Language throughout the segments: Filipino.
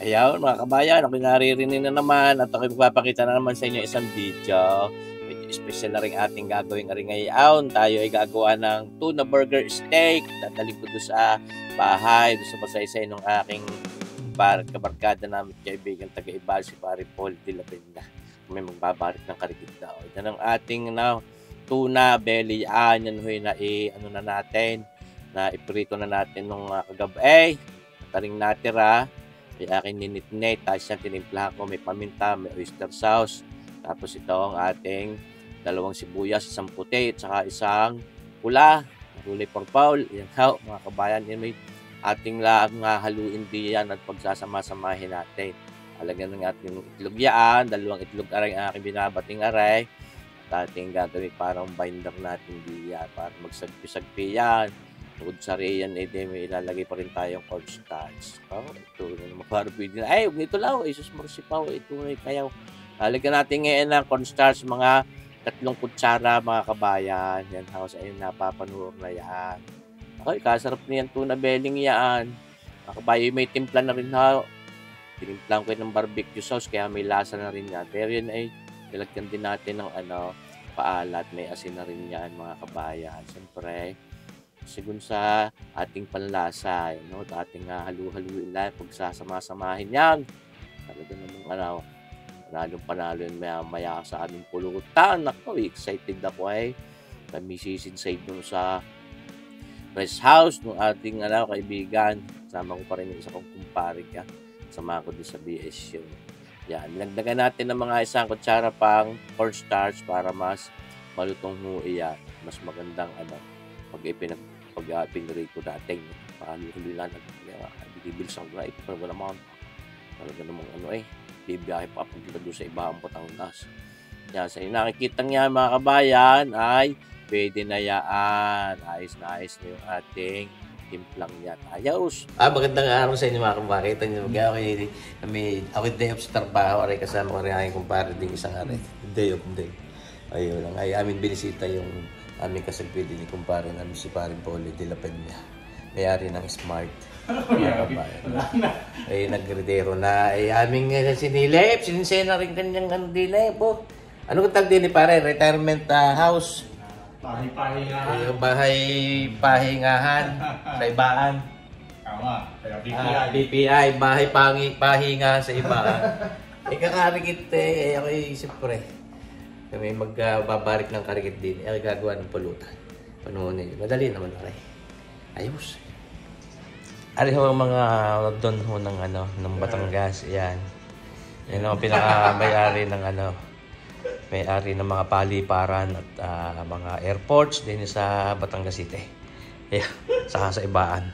Ayaw mga kabayan, ako'y naririnig na naman at ako'y magpapakita na naman sa inyo isang video. Medyo special na rin ating gagawin ngayon. Tayo ay gagawa ng tuna burger steak. Dadalhin ko doon sa bahay, doon sa masaysay ng aking kabarkada namin kaibigan taga-Ibal, si Pare Paul de la Peña. May magbabarik ng karikit daw. Yan ang ating tuna belly. Yan huy na ano na natin, na iprito na natin nung kagabi. Taring natira. May aking ninitnate, tapos yan tinimplahan ko, may paminta, may oyster sauce, tapos ito ang ating dalawang sibuyas, isang puti, at saka isang pula, gulay porpaul. Yan ha, mga kabayan, yan may ating laang haluin diyan at pagsasama-samahin natin. Alagyan ng ating itlog yan, dalawang itlog aray ang aking binabating aray, at ating gagawin parang binder natin diyan, para magsagpi-sagpi yan. Bukod sa riyan, may ilalagay pa rin tayong cornstarch. Ito na naman para pwede na. Ay, huwag nito lang. Isus marsipaw. Ito na kayaw. Lalagyan natin ngayon ng cornstarch, mga 3 kutsara, mga kabayan. Yan, house. Ayun, napapanur na yan. Okay, kasarap na yan. Tuna belling yan. Mga kabayan, may timpla na rin ha. Tinimplan ko ng barbecue sauce, kaya may lasa na rin yan. Pero yun ay, nilagyan din natin ng paalat. May asin na rin yan, mga kabayan. Siyempre, sigun sa ating panlasa, ating halu-haluin lang, pagsasama-samahin yan. Talaga namang panalong-panalo yun maya sa aming pulutan. Ako, excited ako kami sisinside dun sa rest house ng ating kaibigan. Sama ko pa rin yung isa kong kumpare ka. Sama ko doon sa BS yun. Yan, nagdagan natin ng mga 1 kutsara pang cornstarch para mas malutong yan. Mas magandang pag pinrito natin. Huli lang nagbibilis ang gripe. Pero wala naman. Talaga namang bibiyahe pa pagkita doon sa ibang Batangas. Yan, sa nakikita niya mga kabayan ay pwede na yan. Ayos na yung ating timplang yan. Ayos! Magandang araw sa inyo mga kabayan. Kita niyo ako day off sa trabaho. Aray kasama ko rin aking kumpare din isang aray. Day off din. Ayun lang. Ay amin binisita yung aming kasagpili ni kumpare namin si Pare Paul de la Peña. May-ari ng Smart. Ay nagredero na. Ay aming sinilip. Sinisena rin kanyang dilip. Ano kung tag din ni pare? Retirement house. Bahay-pahingahan. Bahay-pahingahan. Sa ibaan. Tama. Kaya BPI. BPI. Bahay-pahingahan sa ibaan. Ikakarikit ako siyempre. Kami magbabarik ng karikit din. Ay gagawa ng pulutan. Panuunin. Madali naman aray. Ayos. Ari ho mga doon ho ng Batangas. Yan. Yan ang pinakamayari ng may-ari ng mga paliparan at mga airports din sa Batangas City. Ayan. Saka sa ibaan.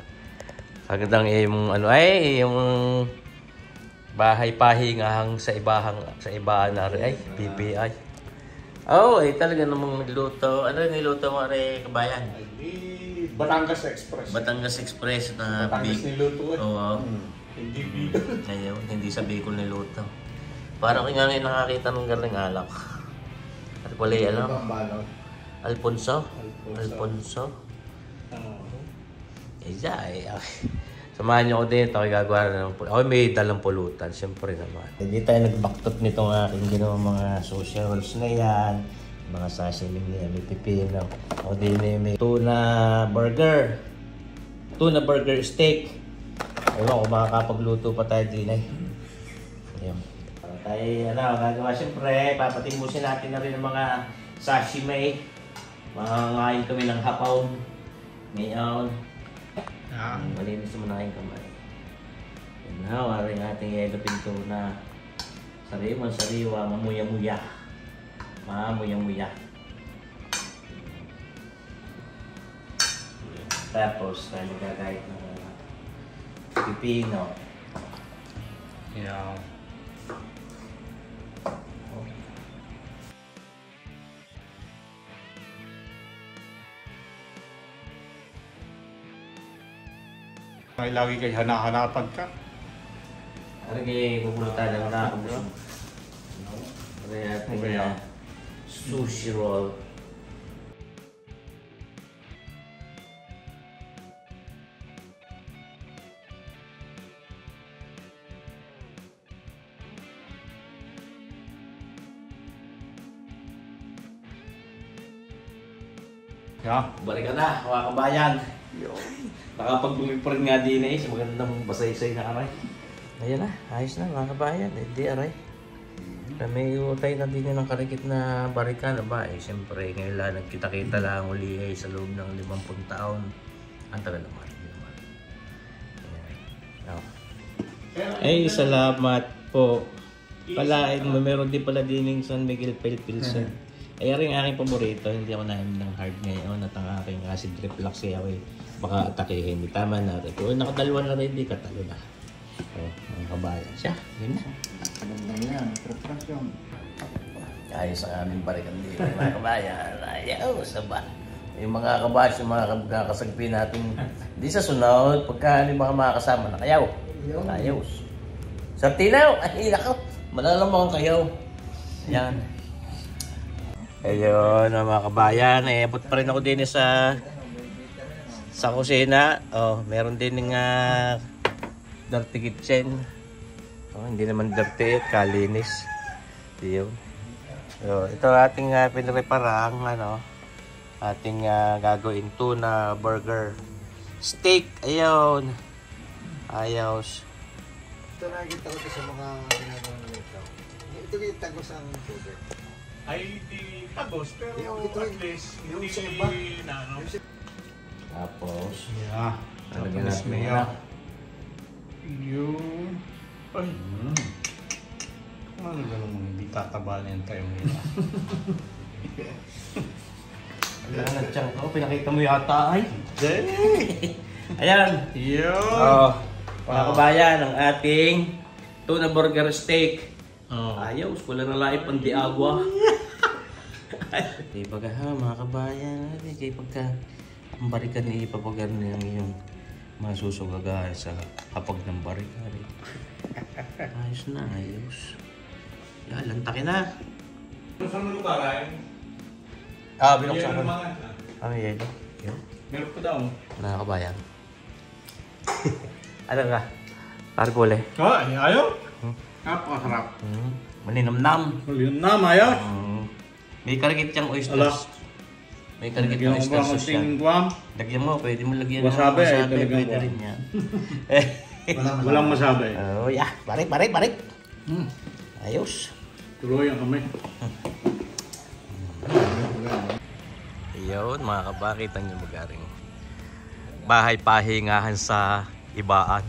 Kagandang yung yung bahay-pahingahang sa ibaan na rin. Ay, BPI. Talaga namang niluto. Ano yung niluto mo rin, kabayan? Batangas Express. Batangas Express na Batangas niluto Oo. Hindi Bicol. Ayun, hindi sa Bicol niluto. Parang ko nga nakakita ng galing alak. At wala Alfonso? Alfonso? Samahan niyo ako dito, ako gagawa ng pulutan. Ako may dalang pulutan, siyempre naman. Hindi tayo nagbaktot nitong aking ginawa mga social rolls na yan. Mga sashimi niya, may pipino. Ako din may tuna burger steak. Ewan kung makakapagluto pa tayo din Ayun. Para tayo, gagawa siyempre, papatimbusin natin na rin ang mga sashimi. Mangangain kami ng hapaw. Ngayon. Malinis mo na yung kamay. Yan na, waring ating yellow pinto na sariwa, mamuya-muya. Tapos, tayo gagayat ng pipino. Yeah. May lagi kayo hanahanapan ka. Ano kayo pupulutan ng nakakabusog? Kaya sushi roll. Yeah. Balik ka na, mga kabayan. Nakapag-lumiprint nga din sa magandang basaysay na aray. Ayan na, ayos na mga kabayan. Hindi aray. May utay na din ng karikit na barikan na ba? Siyempre, ngayon lang nagkita-kita lang uli sa loob ng 50 taon. Ang tagal naman. Ay, salamat po. Palain mo, meron din pala din San Miguel Pale Pilsen. Ay, rin aking paborito. Hindi ako namin ng hard ngayon at ang aking acid reflux kaya ako baka atakihin. Hindi tama na rin. Kung nakadalawa na rin, hindi katalo na. Mga kabayan siya. Yun na. Ayos ang aming barikan din. Mga kabayan. Ayos, ba? Yung mga kabayan, yung mga kasagpi natin. Hindi sa sunod, pagka yung mga kasama na kayaw. Ayos. Sa tinaw, ay nako. Malalamang kayaw. Ayan. Ayun, mga kabayan. Abot pa rin ako din sa kusina. Meron din ng dirty kitchen. Hindi naman dirty at kalinis. Yun. Ito ating pinreparang ating gagawin tuna burger steak. Ayun. Ayos. Ito nakikita ko sa mga ginagawa nito. Ito yung tagos ang sugar. Ay, di tagos, pero Ito at least, yung hindi sa iba. na, ano. Tapos, Yeah. lalagyan natin Tapos muna. Yun. Ay. Ano gano'n mo, hindi tatabalin tayo ngayon. Wala na tiyang ko. Pinakita mo yata ay. Ayan. Yun. Mga kabayan, ang ating tuna burger steak. Oh. Ayos, wala na laip pang diagwa. Di baga ha, mga kabayan. Di pagka ang barikan ni ipapagar na yung iyong masusugaga sa hapag ng barikan. Ayos na, ayos. Yan, lantakin na. Saan mo lugar ay? Binuksan ko na. May yelo. Yun. Meron ko daw. Mga kabayan. Ano ka? Pargole. Ay, ayaw? Napakasarap. Maninamnam. Yun na, Maya. May karikit siyang oysters. Ala. May karikit Lagyan na mo ba oysters konting yan. guam? Lagyan mo, pwede mo lagyan Wasabi, ay, talagang pwede guam. rin yan. Walang masabi. Oh, yeah. Barik. Ayos. Tuloy ang kami. Ayun, mga kabakit, ang yung magaring bahay pahingahan sa Ibaan,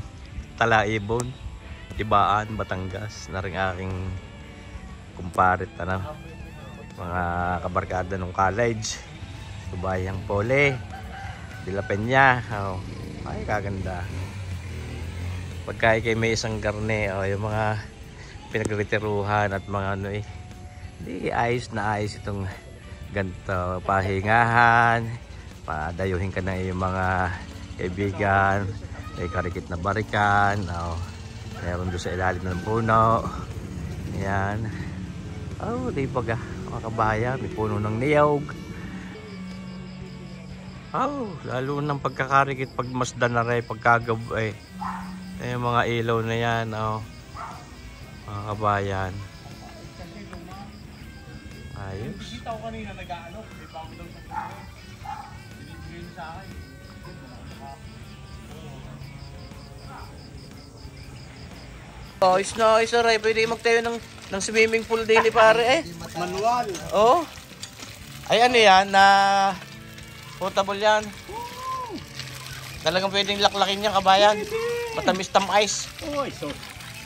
Talaibon, Ibaan, Batangas, na rin aking kumparit, mga kabarkada ng college, Subayang Pole, De La Peña. Ay, kaganda. Pagka ikay may isang garne, yung mga pinagretiruhan at mga hindi ayos na ayos itong ganito pahingahan, padayuhin ka ng iyong mga kaibigan, may karikit na barikan, meron doon sa ilalim ng puno. Yan. Di baga, mga kabayan, may puno ng niyog. Lalo ng pagkakarikit pag masdan na rin, pagkagab yung mga ilaw na yan, mga kabayan. Ayos. Kita ko kanina nag-ano, may bago daw sa kanina. Binibigay niya sa akin. Ayos na, Ray. Pwede magtayo ng swimming pool din ni pare Manual. Oo. Ay ano yan, na potable yan. Talagang pwedeng laklakin yan, kabayan. Matamis ice. Uy, so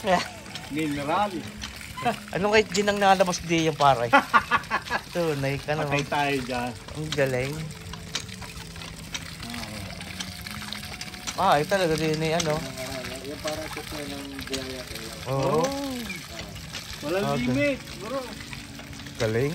Yeah. mineral. Anong kahit gin ang nalabas di yung pare? Tunay ka Patay naman. tayo dyan. Ang galing. Ay talaga din ni ano. Yung parang kuko ng buhaya kayo. Oo. Walang limit, bro. Galing.